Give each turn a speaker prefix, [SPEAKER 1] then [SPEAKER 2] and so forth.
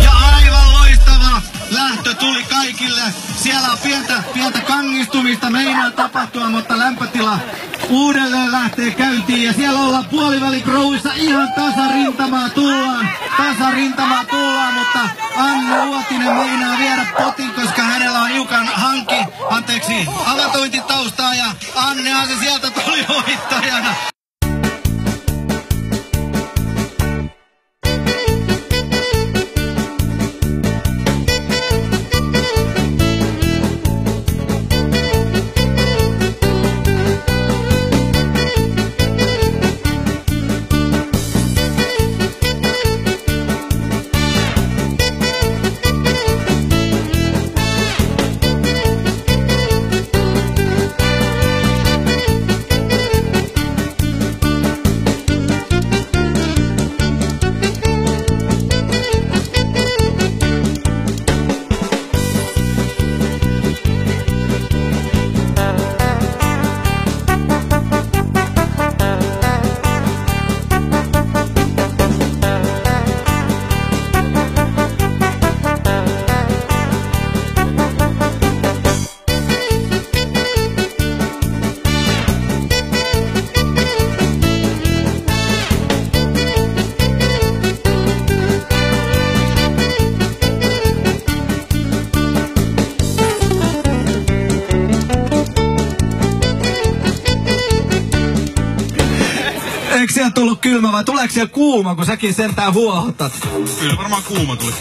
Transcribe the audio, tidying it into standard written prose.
[SPEAKER 1] Ja aivan loistava lähtö tuli kaikille. Siellä on pientä kangistumista meinaa tapahtua, mutta lämpötila uudelleen lähtee käyntiin. Ja siellä ollaan puolivälikrouissa ihan tasarintamaa tullaan, mutta Anne Uotinen meinaa viedä potin, koska hänellä on hiukan avatointitaustaa ja Annehan se sieltä tuli voittajana. Eikö siellä tullut kylmä vai tuleeko siellä kuuma, kun säkin sentään huohotat?
[SPEAKER 2] Kyllä varmaan kuuma tuli.